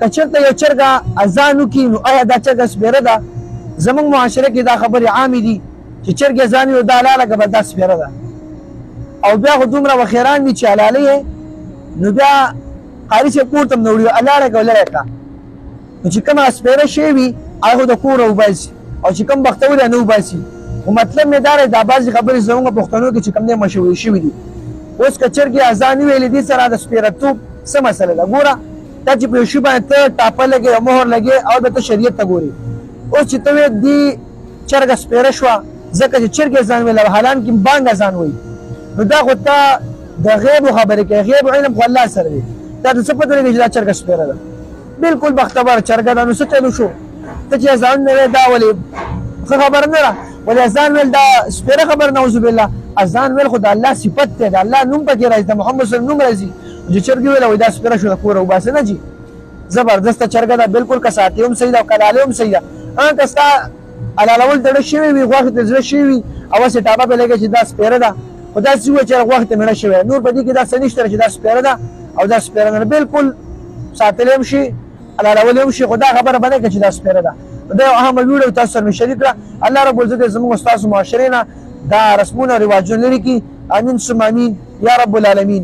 که چېرته یو چرګه اذان وکړي نو آیا دا چرګه سپېره ده؟ زموږ معاشره کې دا خبرې عامې دي چې چرګې اذان وي دا حلاله که به دا سپېره ده. او بیا خو دومره وخیران دي چې حلالۍ یې نو بیا قاري صاحب کور ته هم نه وړي حلاله که لرې کړه. نو چې کومه سپېره شی وي هغه خو د کوره وباسي او چې کوم بختور یې نه وباسي. خو مطلب مې دا دی دا بعضې خبرې زموږ پښتنو کې چې کوم دی مشهورې شوي دي. اوس که چرګې اذان وویلې دې سره د سپېرهتوب څه مسله ده؟ ګوره دا چې په یو شي باندې ته ټاپه لګې او مهر لګې او بیا ته شریعت ته ګورې. اوس چې ته وایې دې چرګه سپېره شوه ځکه چې چرګې اذان ویل او حالانکې بانګ اذان وایي نو دا خو ته د غیبو خبرې کوې. غیب علم خو الله سره دی. تا ته څه پته لګي چې دا چرګه سپېره ده؟ بلکل بختور چرګه ده. نو څه چلو شو ته چې اذان نه ویې دا ولې ښه خبره نه ده؟ ولې اذان ویل دا سپېره خبره نعوذ بالله. اذان ویل خو د الله صفت دی د الله نوم پکې راځي د محمد صلی الله نوم راځي. چې چرګې ویله وایي دا سپېره شو د کوره وباسې نه جي زبردسته چرګه ده. بلکل که ساتې هم صحیح ده او که حلالۍ هم صحیح ده. که ستا حلالول زړه شوی وي غوښې ته زړه شوي وي او هسې ټاپه پرې لګې چې دا سپېره ده خو داسې ووایه چې غوښې ته مېړه شوی نور په دې کې دا څه نشته چې دا سپېره ده او دا سپېره نه ده. بلکل ساتلی هم شي حلالولی هم شي خو دا خبره به نه کړه چې دا سپېره ده. دا یو اهمه ویډیو تاسو سره مې شریک کړه. الله رب العزت زموږ ستاسو معاشرې نه دا رسمونه او رواجونه لرې کړي. امین ثم امین یا رب العالمین.